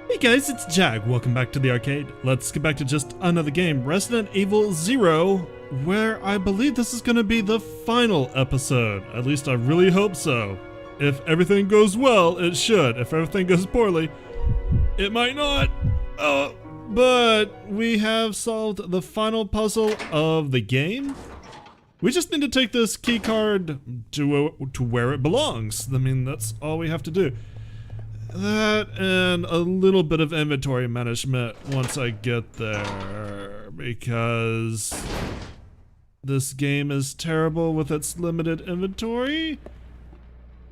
Hey guys, it's Jag. Welcome back to the arcade. Let's get back to just another game, Resident Evil 0, where I believe this is going to be the final episode. At least I really hope so. If everything goes well, it should. If everything goes poorly, it might not. But we have solved the final puzzle of the game. We just need to take this key card to where it belongs. I mean, that's all we have to do. That and a little bit of inventory management once I get there, because this game is terrible with its limited inventory.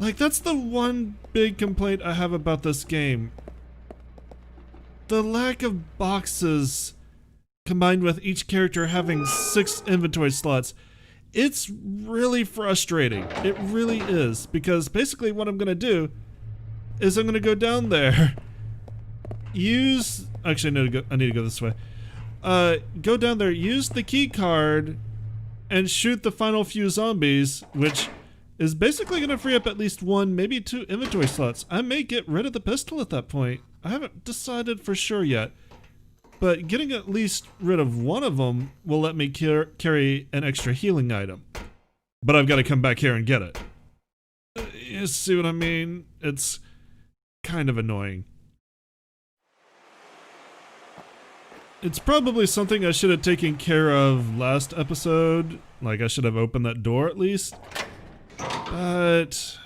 Like, that's the one big complaint I have about this game. The lack of boxes combined with each character having 6 inventory slots. It's really frustrating. It really is, because basically what I'm gonna do is I'm gonna go down there, actually I need to go this way. Go down there, use the key card, and shoot the final few zombies, which is basically gonna free up at least 1, maybe 2 inventory slots. I may get rid of the pistol at that point. I haven't decided for sure yet, but getting at least rid of one of them will let me carry an extra healing item. But I've got to come back here and get it. You see what I mean? It's kind of annoying. It's probably something I should have taken care of last episode. Like, I should have opened that door at least. But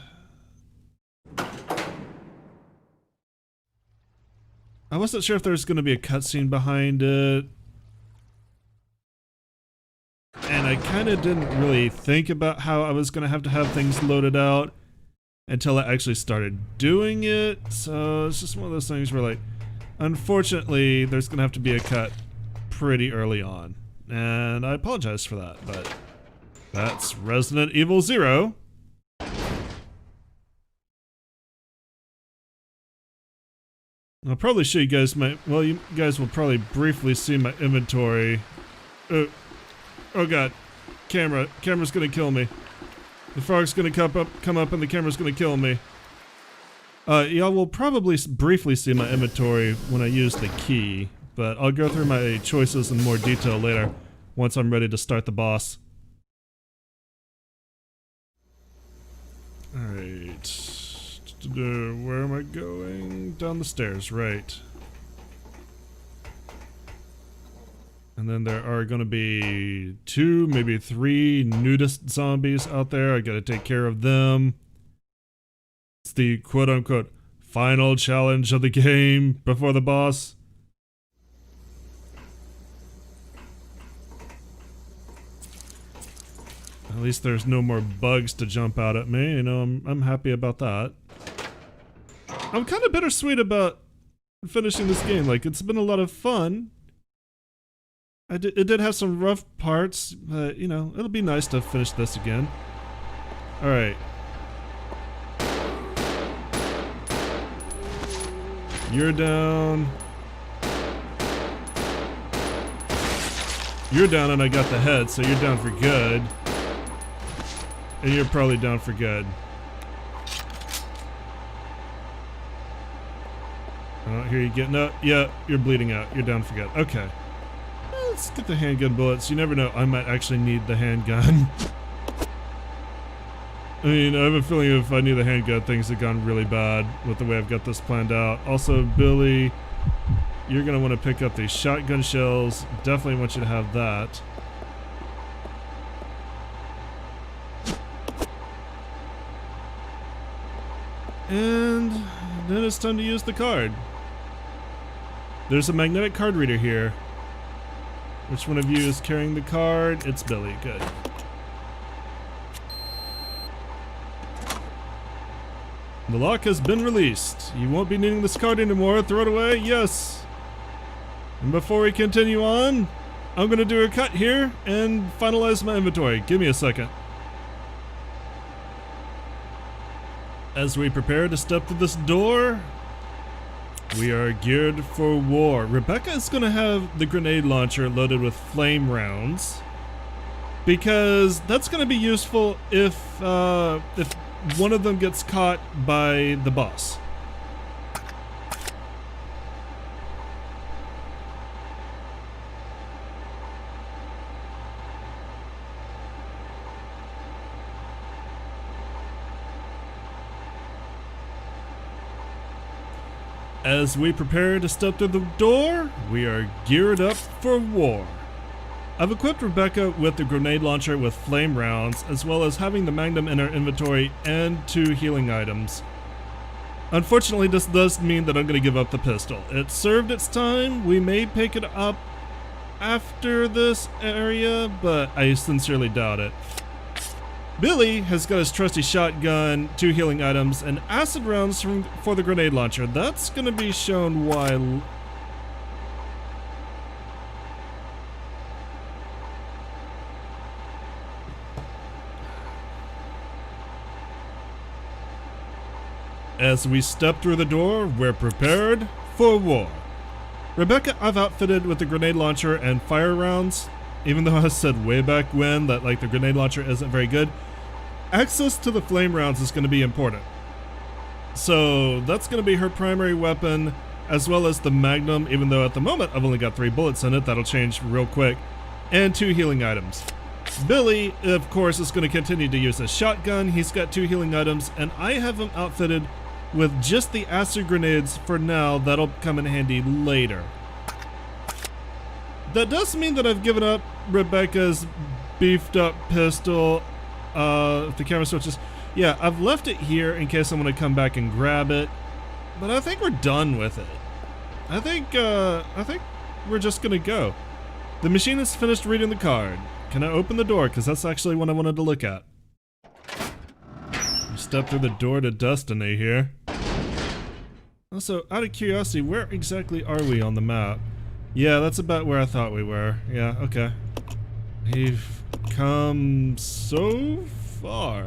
I wasn't sure if there was going to be a cutscene behind it. And I kind of didn't really think about how I was going to have things loaded out until I actually started doing it. So it's just one of those things where, like, unfortunately, there's gonna have to be a cut pretty early on. And I apologize for that, but that's Resident Evil 0. I'll probably show you guys you guys will probably briefly see my inventory. Oh god, camera's gonna kill me. The frog's gonna come up and the camera's gonna kill me. Y'all will probably briefly see my inventory when I use the key, but I'll go through my choices in more detail later, once I'm ready to start the boss. Alright. Where am I going? Down the stairs, right. And then there are going to be 2, maybe 3 nudist zombies out there. I gotta take care of them. It's the quote-unquote final challenge of the game before the boss. At least there's no more bugs to jump out at me. You know, I'm happy about that. I'm kind of bittersweet about finishing this game. Like, it's been a lot of fun. It did have some rough parts, but, you know, it'll be nice to finish this again. Alright. You're down. You're down and I got the head, so you're down for good. And you're probably down for good. I don't hear you getting up. Yeah, you're bleeding out. You're down for good. Okay. Let's get the handgun bullets. You never know, I might actually need the handgun. I mean, I have a feeling if I need the handgun, things have gone really bad with the way I've got this planned out. Also, Billy, you're going to want to pick up these shotgun shells. Definitely want you to have that. And then it's time to use the card. There's a magnetic card reader here. Which one of you is carrying the card? It's Billy. Good. The lock has been released. You won't be needing this card anymore. Throw it away. Yes. And before we continue on, I'm going to do a cut here and finalize my inventory. Give me a second. As we prepare to step through this door, we are geared for war. Rebecca is going to have the grenade launcher loaded with flame rounds, because that's going to be useful if one of them gets caught by the boss. As we prepare to step through the door, we are geared up for war. I've equipped Rebecca with the grenade launcher with flame rounds, as well as having the Magnum in our inventory and 2 healing items. Unfortunately, this does mean that I'm going to give up the pistol. It served its time. We may pick it up after this area, but I sincerely doubt it. Billy has got his trusty shotgun, 2 healing items, and acid rounds for the grenade launcher. That's going to be shown why. As we step through the door, we're prepared for war. Rebecca, I've outfitted with the grenade launcher and fire rounds. Even though I said way back when that the grenade launcher isn't very good, access to the flame rounds is going to be important. So that's going to be her primary weapon, as well as the Magnum, even though at the moment I've only got 3 bullets in it. That'll change real quick. And 2 healing items. Billy, of course, is going to continue to use a shotgun. He's got 2 healing items, and I have him outfitted with just the acid grenades for now. That'll come in handy later. That does mean that I've given up Rebecca's beefed up pistol. If the camera switches. Yeah, I've left it here in case I want to come back and grab it. But I think we're done with it. I think we're just gonna go. The machine has finished reading the card. Can I open the door? Because that's actually what I wanted to look at. We step through the door to destiny here. Also, out of curiosity, where exactly are we on the map? Yeah, that's about where I thought we were. Yeah, okay. We've come so far.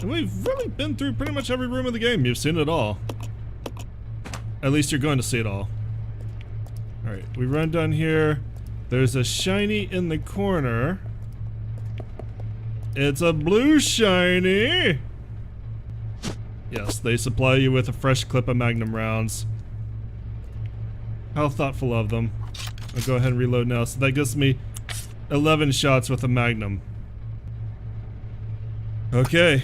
And we've really been through pretty much every room of the game. You've seen it all. At least you're going to see it all. Alright, we run down here. There's a shiny in the corner. It's a blue shiny! Yes, they supply you with a fresh clip of Magnum rounds. How thoughtful of them. I'll go ahead and reload now. So that gives me 11 shots with a Magnum. Okay,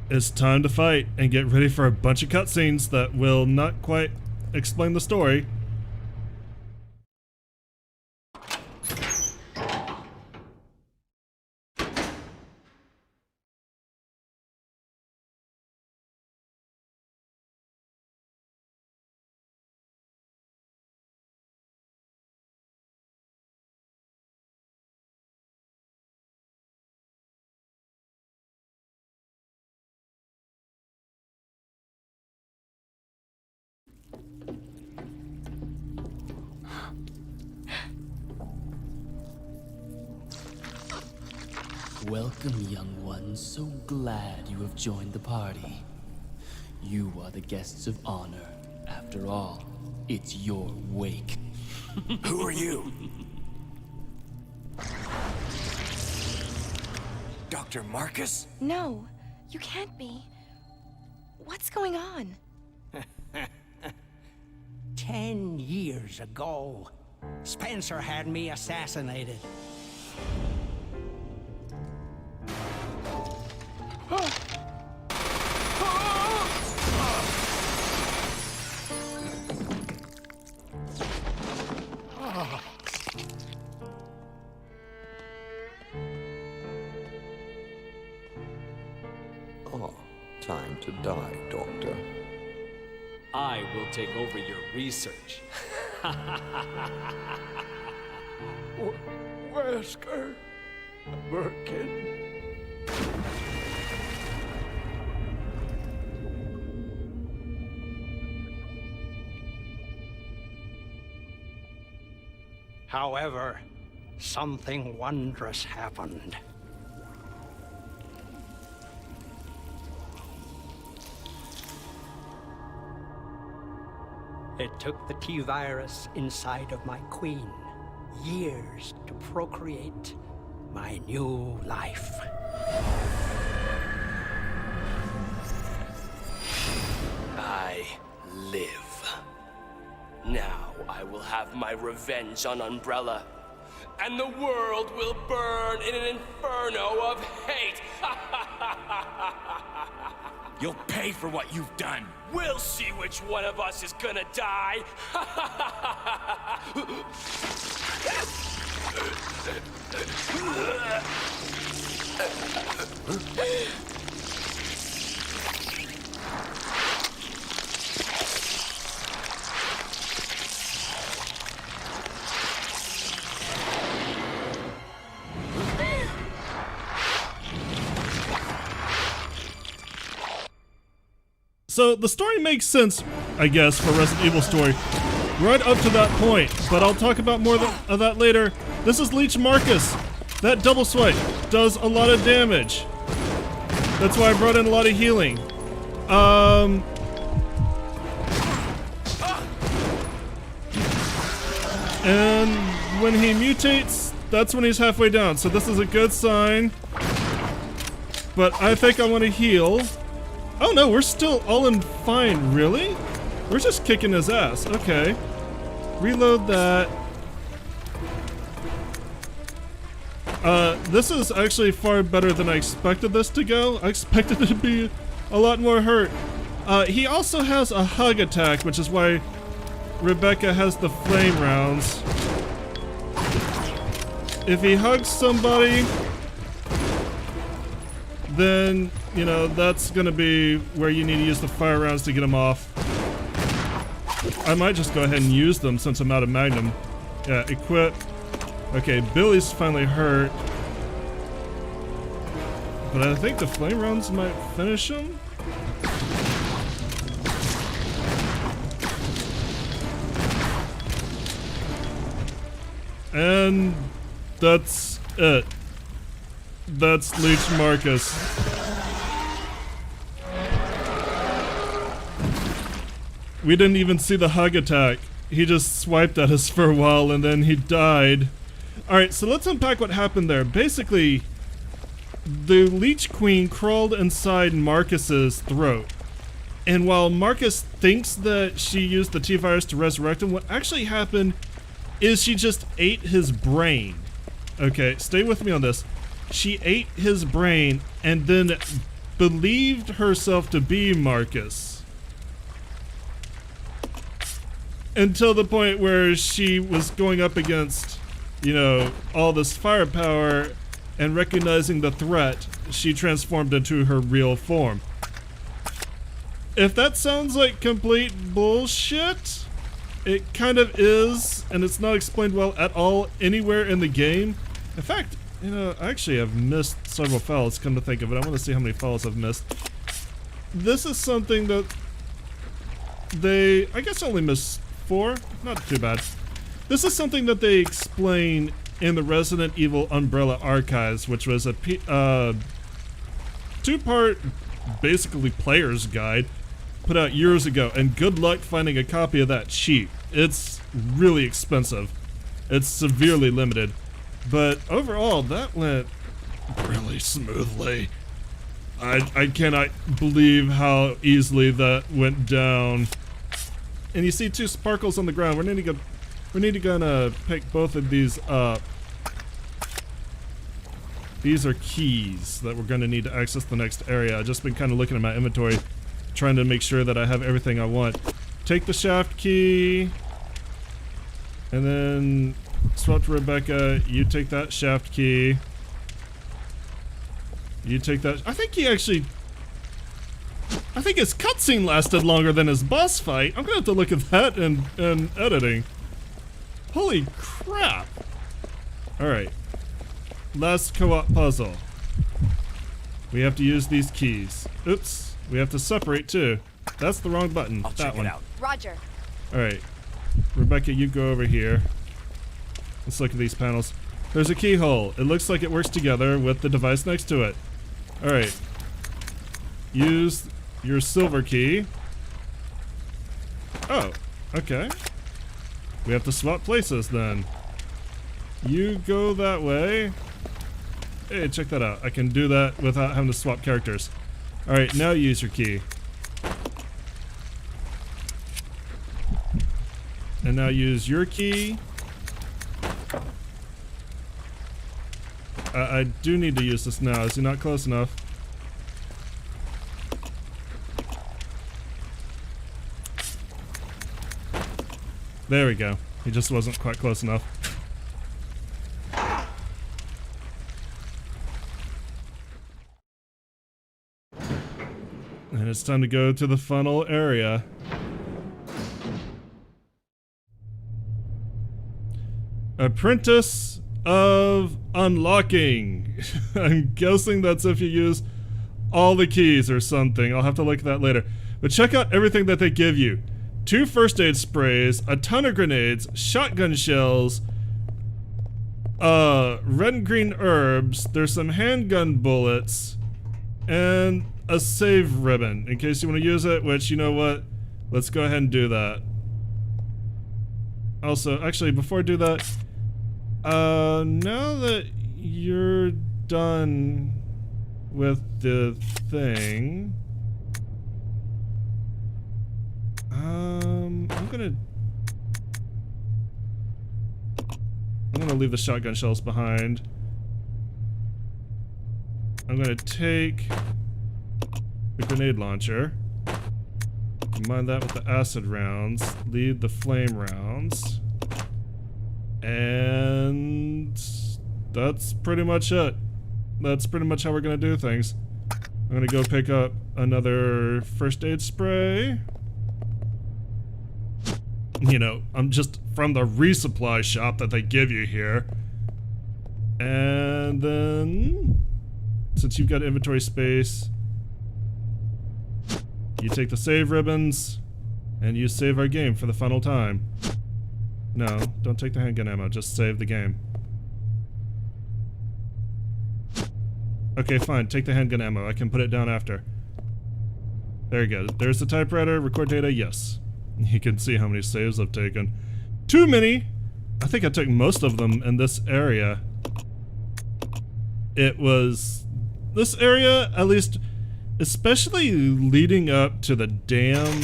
it's time to fight and get ready for a bunch of cutscenes that will not quite explain the story. Welcome, young ones. So glad you have joined the party. You are the guests of honor. After all, it's your wake. Who are you? Dr. Marcus? No, you can't be. What's going on? 10 years ago, Spencer had me assassinated. Oh, time to die, Doctor. I will take over your research. Wesker, Birkin. However, something wondrous happened. It took the T-virus inside of my queen years to procreate my new life. I live. Now I will have my revenge on Umbrella, and the world will burn in an inferno of hate. You'll pay for what you've done. We'll see which one of us is gonna die. So the story makes sense, I guess, for Resident Evil story, right up to that point, but I'll talk about more of that later. This is Leech Marcus. That double swipe does a lot of damage. That's why I brought in a lot of healing. And when he mutates, that's when he's halfway down, so this is a good sign. But I think I want to heal. Oh no, we're still all in fine, really? We're just kicking his ass, okay. Reload that. This is actually far better than I expected this to go. I expected it to be a lot more hurt. He also has a hug attack, which is why Rebecca has the flame rounds. If he hugs somebody, then, you know, that's gonna be where you need to use the fire rounds to get him off. I might just go ahead and use them since I'm out of Magnum. Yeah, equip. Okay, Billy's finally hurt. But I think the flame rounds might finish him. And that's it. That's Leech Marcus. We didn't even see the hug attack. He just swiped at us for a while and then he died. Alright, so let's unpack what happened there. Basically, the Leech Queen crawled inside Marcus's throat. And while Marcus thinks that she used the T-Virus to resurrect him, what actually happened is she just ate his brain. Okay, stay with me on this. She ate his brain and then believed herself to be Marcus. Until the point where she was going up against, you know, all this firepower and recognizing the threat, she transformed into her real form. If that sounds like complete bullshit, it kind of is, and it's not explained well at all anywhere in the game. In fact, you know, actually I've missed several files, come to think of it. I want to see how many files I've missed. This is something that they, I guess I only missed 4, not too bad. This is something that they explain in the Resident Evil Umbrella Archives, which was a 2-part, basically player's guide, put out years ago, and good luck finding a copy of that cheap. It's really expensive. It's severely limited. But overall, that went really smoothly. I cannot believe how easily that went down. And you see 2 sparkles on the ground. We need to go pick both of these up. These are keys that we're gonna need to access the next area. I've just been kind of looking at my inventory, trying to make sure that I have everything I want. Take the shaft key, and then swap to Rebecca. You take that shaft key. You take that. I think his cutscene lasted longer than his boss fight. I'm gonna have to look at that in editing. Holy crap. Alright. Last co-op puzzle. We have to use these keys. Oops. We have to separate too. That's the wrong button. I'll that check one. it out. Roger. Alright. Rebecca, you go over here. Let's look at these panels. There's a keyhole. It looks like it works together with the device next to it. Alright. Use your silver key. Oh, okay. We have to swap places then. You go that way. Hey, check that out. I can do that without having to swap characters. Alright, now use your key. And now use your key. I do need to use this now. Is he not close enough? There we go. He just wasn't quite close enough. And it's time to go to the funnel area. Apprentice of Unlocking. I'm guessing that's if you use all the keys or something. I'll have to look at that later. But check out everything that they give you. 2 first aid sprays, a ton of grenades, shotgun shells, red and green herbs, there's some handgun bullets, and a save ribbon in case you want to use it, which, you know what? Let's go ahead and do that. Also, actually, before I do that, now that you're done with the thing, I'm gonna leave the shotgun shells behind. I'm gonna take the grenade launcher, combine that with the acid rounds, leave the flame rounds, and that's pretty much it. That's pretty much how we're gonna do things. I'm gonna go pick up another first aid spray. You know, I'm just from the resupply shop that they give you here. And then, since you've got inventory space, you take the save ribbons, and you save our game for the final time. No, don't take the handgun ammo, just save the game. Okay, fine, take the handgun ammo, I can put it down after. There you go, there's the typewriter, record data, yes. You can see how many saves I've taken. Too many! I think I took most of them in this area. It was... this area, at least, especially leading up to the dam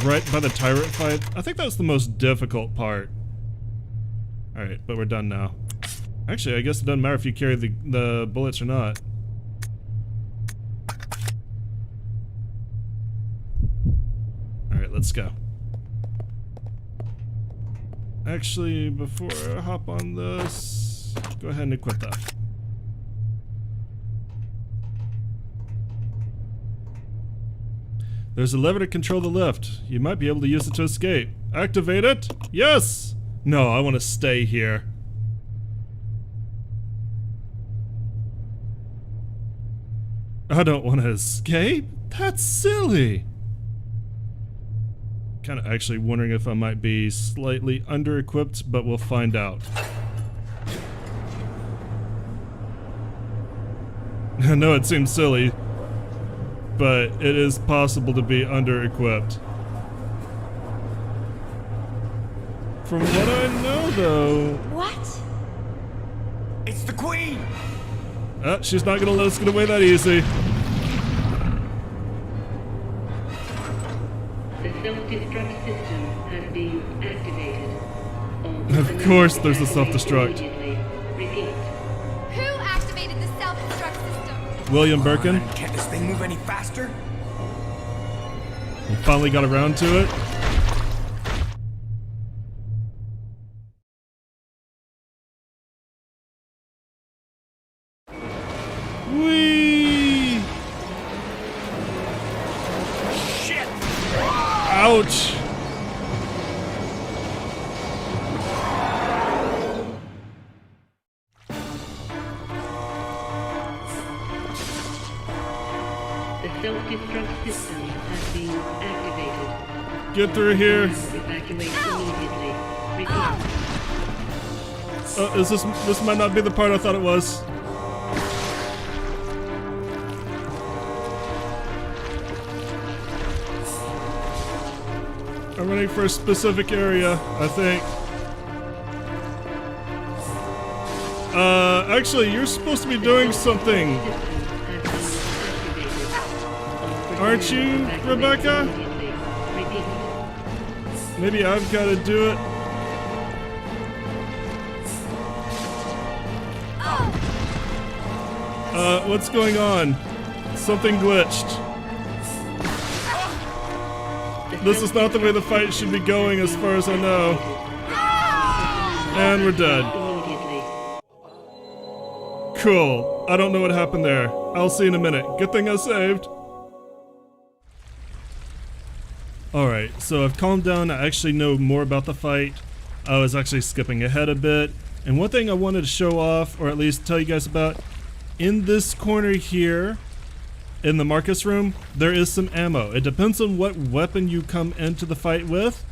right by the tyrant fight, I think that was the most difficult part. Alright, but we're done now. Actually, I guess it doesn't matter if you carry the bullets or not. Alright, let's go. Actually, before I hop on this, go ahead and equip that. There's a lever to control the lift. You might be able to use it to escape. Activate it? Yes! No, I want to stay here. I don't want to escape? That's silly! Kind of actually wondering if I might be slightly under-equipped, but we'll find out. I know it seems silly, but it is possible to be under-equipped. From what I know, though... What? It's the Queen! She's not gonna let us get away that easy. The self-destruct system has been activated. Of course there's a self-destruct. Repeat. Who activated the self-destruct system? William Birkin. Can't this thing move any faster? He finally got around to it. Whee! Shit! Ouch! The self-destruct system has been activated. Get through here. Evacuate immediately. Repeat. Is this might not be the part I thought it was. I'm running for a specific area, I think. Actually, you're supposed to be doing something. Aren't you, Rebecca? Maybe I've got to do it. What's going on? Something glitched. This is not the way the fight should be going as far as I know. And we're dead. Immediately. Cool. I don't know what happened there. I'll see in a minute. Good thing I saved. Alright, so I've calmed down. I actually know more about the fight. I was actually skipping ahead a bit. And one thing I wanted to show off, or at least tell you guys about, in this corner here, in the Marcus room, there is some ammo. It depends on what weapon you come into the fight with.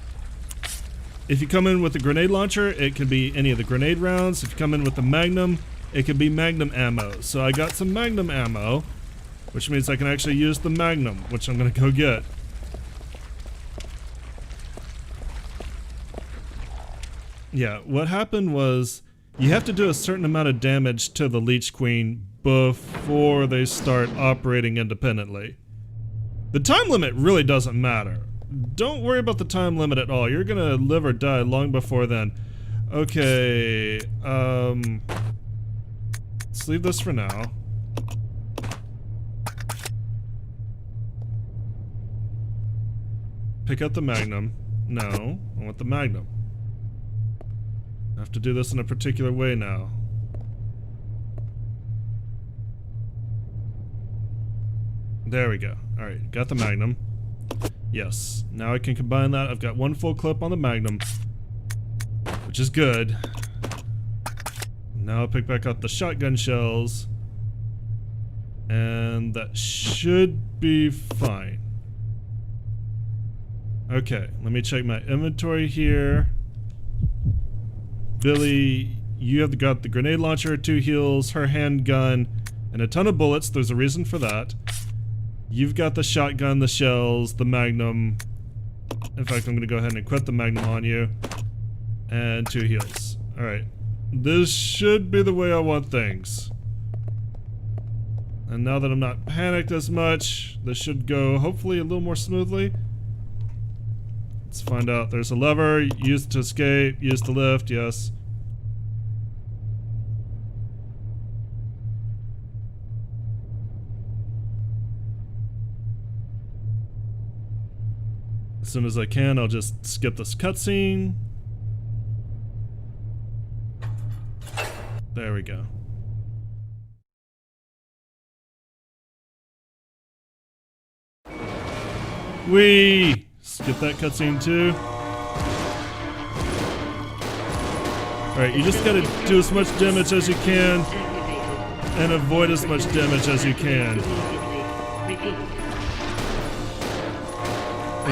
If you come in with a grenade launcher, it can be any of the grenade rounds. If you come in with the Magnum, it can be Magnum ammo. So I got some Magnum ammo, which means I can actually use the Magnum, which I'm gonna go get. Yeah, what happened was you have to do a certain amount of damage to the Leech Queen before they start operating independently. The time limit really doesn't matter. Don't worry about the time limit at all. You're gonna live or die long before then. Okay, let's leave this for now. Pick up the Magnum. No, I want the Magnum. I have to do this in a particular way now. There we go. Alright, got the Magnum. Yes, now I can combine that. I've got one full clip on the Magnum, which is good. Now I'll pick back up the shotgun shells, and that should be fine. Okay, let me check my inventory here. Billy, you have got the grenade launcher, 2 heals, her handgun, and a ton of bullets. There's a reason for that. You've got the shotgun, the shells, the Magnum. In fact, I'm going to go ahead and equip the Magnum on you. And 2 heals. Alright. This should be the way I want things. And now that I'm not panicked as much, this should go hopefully a little more smoothly. Let's find out. There's a lever. Use it to escape. Use the lift. Yes. As soon as I can, I'll just skip this cutscene. There we go. Whee! Skip that cutscene too. Alright, you just gotta do as much damage as you can and avoid as much damage as you can.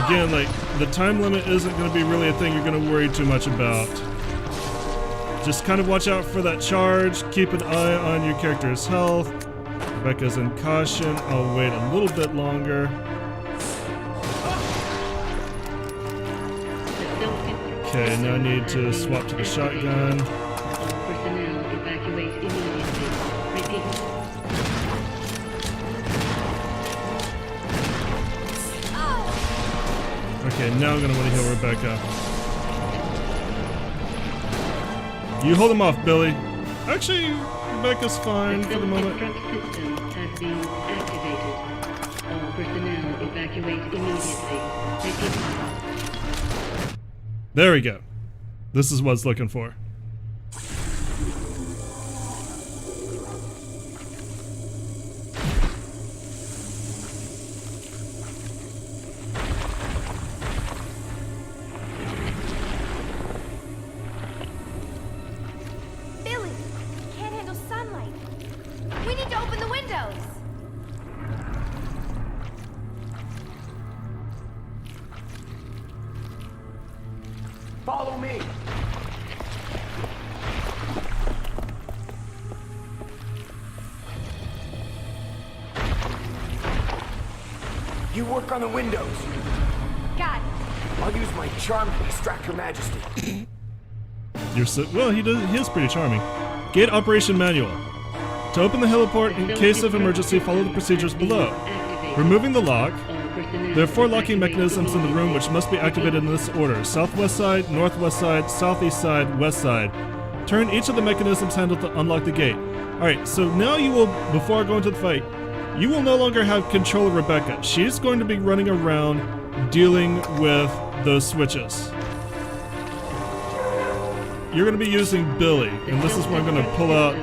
Again, like, the time limit isn't gonna be really a thing you're gonna worry too much about. Just kind of watch out for that charge, keep an eye on your character's health. Rebecca's in caution. I'll wait a little bit longer. Okay, now I need to swap to the shotgun. Personnel evacuate immediately. Repeat. Okay, now I'm gonna want to heal Rebecca. You hold him off, Billy. Actually, Rebecca's fine for the moment. Self-destruct system has been activated. All personnel evacuate immediately. Repeat. There we go. This is what I was looking for. Billy, can't handle sunlight. We need to open the windows. Follow me. You work on the windows. Got it. I'll use my charm to distract Her Majesty. You're so well. He is pretty charming. Gate operation manual. To open the heliport in case of emergency, follow the procedures below. Removing the lock. There are 4 locking mechanisms in the room which must be activated in this order: southwest side, northwest side, southeast side, west side. Turn each of the mechanisms handle to unlock the gate. Alright, so now you will, before I go into the fight, you will no longer have control of Rebecca. She's going to be running around dealing with those switches. You're going to be using Billy, and this is where I'm going to pull out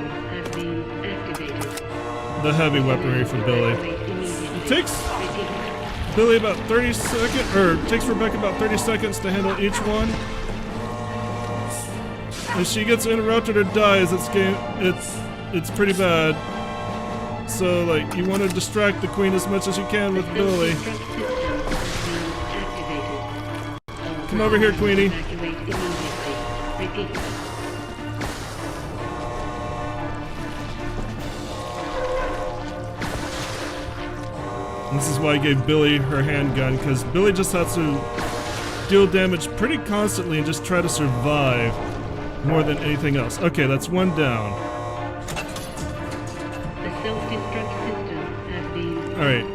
the heavy weaponry for Billy. It takes Billy about 30 seconds, or takes Rebecca about 30 seconds to handle each one. If she gets interrupted or dies, it's pretty bad. So like, you want to distract the queen as much as you can with Billy. Come over here, Queenie. This is why I gave Billy her handgun, because Billy just has to deal damage pretty constantly and just try to survive more than anything else. Okay, that's one down. Alright.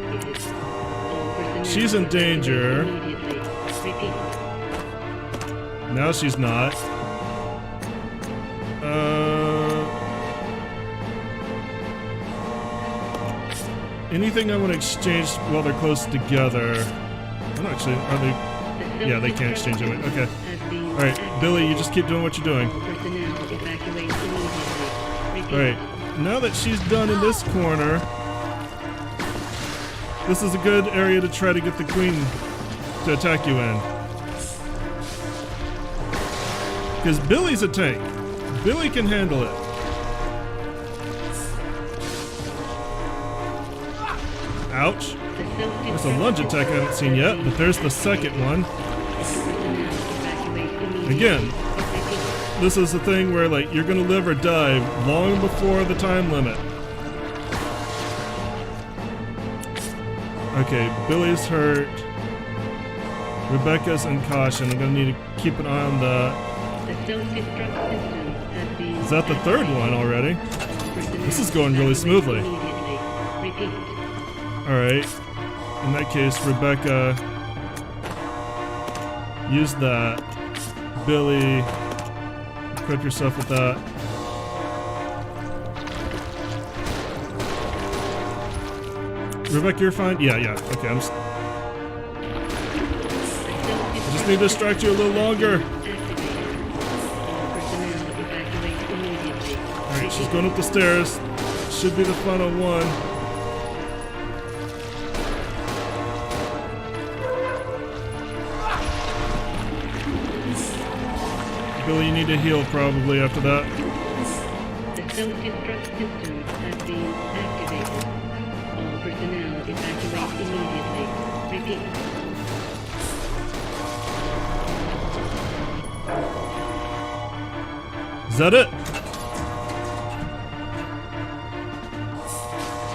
She's in danger. Now she's not. Anything I want to exchange while they're close together? I'm not actually, are they? Yeah, they can't exchange it. Okay. Alright, Billy, you just keep doing what you're doing. Alright, now that she's done in this corner, this is a good area to try to get the queen to attack you in. Because Billy's a tank. Billy can handle it. Ouch. There's a lunge attack I haven't seen yet, but there's the second one. Again, this is the thing where like you're gonna live or die long before the time limit. Okay, Billy's hurt. Rebecca's in caution. I'm gonna need to keep an eye on that. Is that the third one already? This is going really smoothly. Alright. In that case, Rebecca, use that. Billy, equip yourself with that. Rebecca, you're fine? Yeah. Okay, I just need to distract you a little longer. Alright, she's going up the stairs. Should be the final one. Billy, you need to heal probably after that. The self-destruct system has been activated. All personnel evacuate immediately. Repeat. Is that it?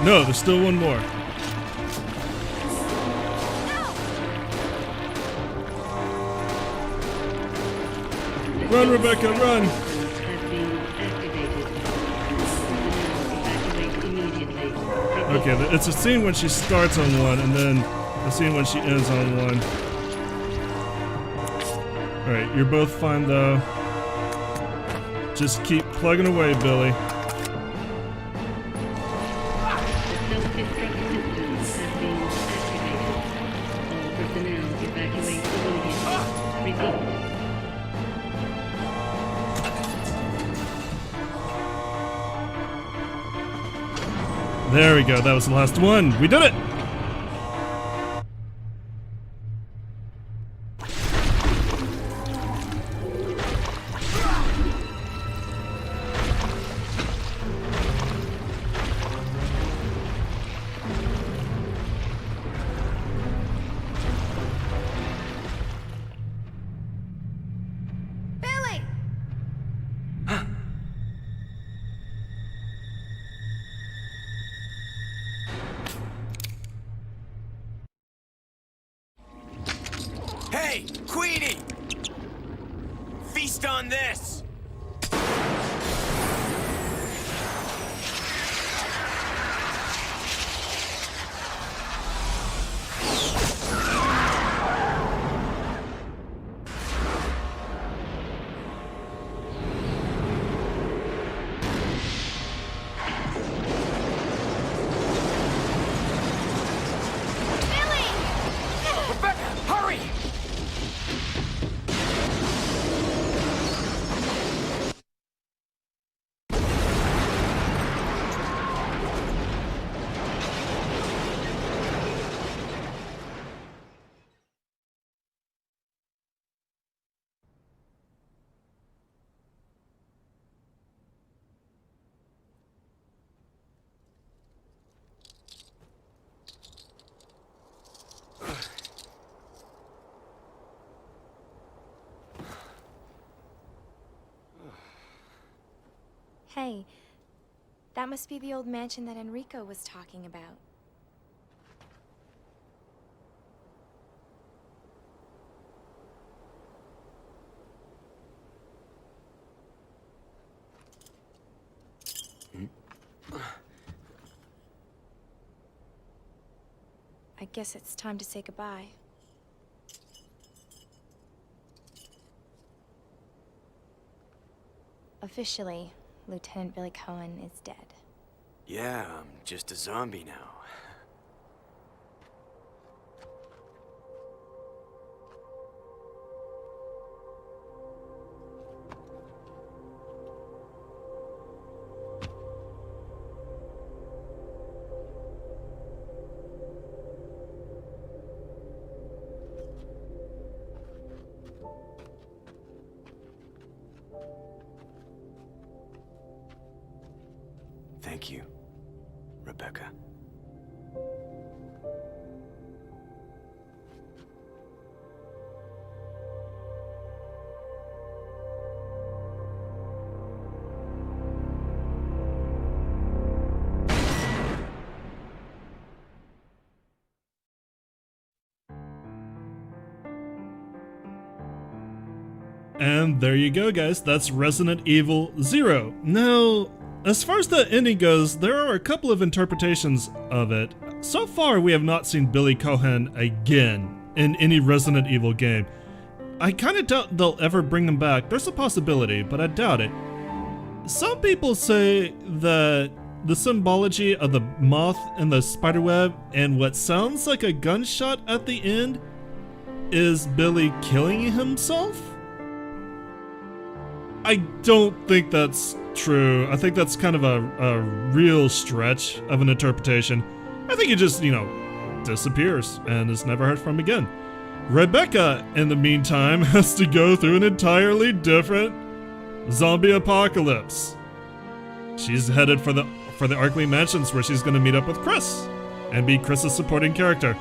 No, there's still one more. Run, Rebecca, run! Okay, it's a scene when she starts on one, and then a scene when she ends on one. Alright, you're both fine though. Just keep plugging away, Billy. There we go, that was the last one. We did it! Billy! Hey, Queenie! Feast on this! Rebecca, hurry! Hey, that must be the old mansion that Enrico was talking about. I guess it's time to say goodbye. Officially, Lieutenant Billy Cohen is dead. Yeah, I'm just a zombie now. Thank you, Rebecca. And there you go, guys. That's Resident Evil 0. Now, as far as the ending goes, there are a couple of interpretations of it. So far, we have not seen Billy Cohen again in any Resident Evil game. I kind of doubt they'll ever bring him back. There's a possibility, but I doubt it. Some people say that the symbology of the moth and the spiderweb and what sounds like a gunshot at the end is Billy killing himself? I don't think that's true. I think that's kind of a real stretch of an interpretation. I think he just, disappears and is never heard from again. Rebecca, in the meantime, has to go through an entirely different zombie apocalypse. She's headed for the Arkley Mansions, where she's going to meet up with Chris and be Chris's supporting character.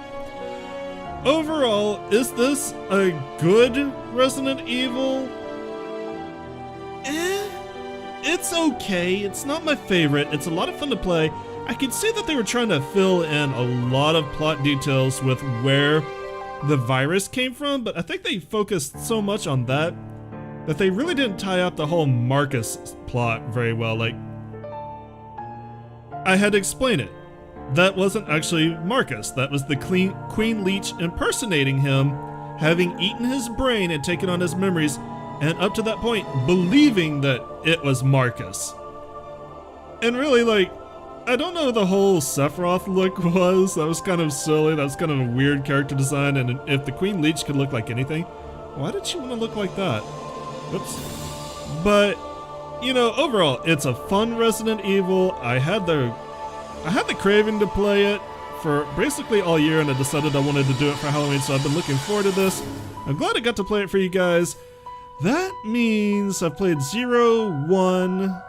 Overall, is this a good Resident Evil? It's okay. It's not my favorite. It's a lot of fun to play. I can see that they were trying to fill in a lot of plot details with where the virus came from, but I think they focused so much on that they really didn't tie up the whole Marcus plot very well. Like, I had to explain it. That wasn't actually Marcus. That was the Queen Leech impersonating him, having eaten his brain and taken on his memories, and up to that point, believing that it was Marcus. And really, I don't know who the whole Sephiroth look was. That was kind of silly. That was kind of a weird character design. And if the Queen Leech could look like anything, why did she want to look like that? Oops. But, overall, it's a fun Resident Evil. I had the craving to play it for basically all year, and I decided I wanted to do it for Halloween, so I've been looking forward to this. I'm glad I got to play it for you guys. That means I've played 0, 1,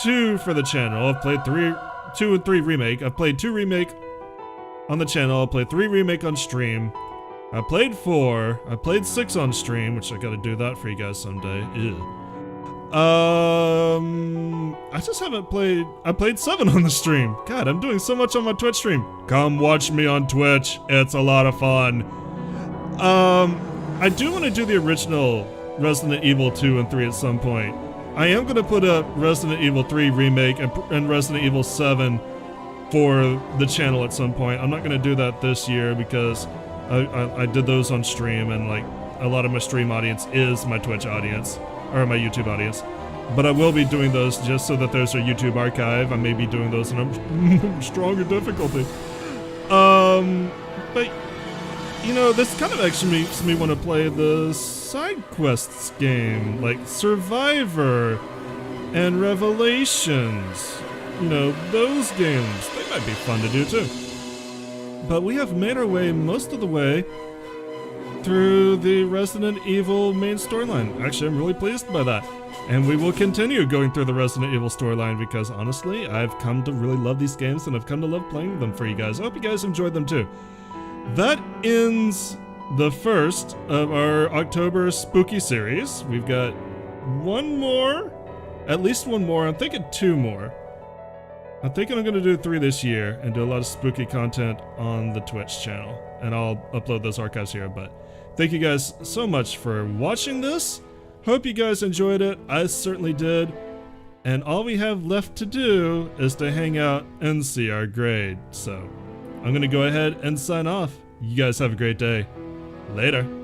2 for the channel. I've played 2 and 3 remake. I've played 2 remake on the channel. I played 3 remake on stream. I played 4. I played 6 on stream, which I gotta do that for you guys someday. Ew. I just haven't played. I played 7 on the stream. God, I'm doing so much on my Twitch stream. Come watch me on Twitch. It's a lot of fun. I do want to do the original Resident Evil 2 and 3 at some point. I am going to put up Resident Evil 3 Remake and Resident Evil 7 for the channel at some point. I'm not going to do that this year because I did those on stream, and a lot of my stream audience is my Twitch audience, or my YouTube audience. But I will be doing those just so that there's a YouTube archive. I may be doing those in a stronger difficulty. But this kind of actually makes me want to play the side quests game, like Survivor and Revelations. Those games, they might be fun to do too. But we have made our way most of the way through the Resident Evil main storyline. Actually, I'm really pleased by that. And we will continue going through the Resident Evil storyline because honestly, I've come to really love these games and I've come to love playing them for you guys. I hope you guys enjoyed them too. That ends the first of our October spooky series. We've got one more At least one more. I'm thinking 2 more. I'm thinking I'm going to do 3 this year and do a lot of spooky content on the Twitch channel. And I'll upload those archives here. But thank you guys so much for watching this. Hope you guys enjoyed it. I certainly did. And all we have left to do is to hang out and see our grade. So I'm going to go ahead and sign off. You guys have a great day. Later.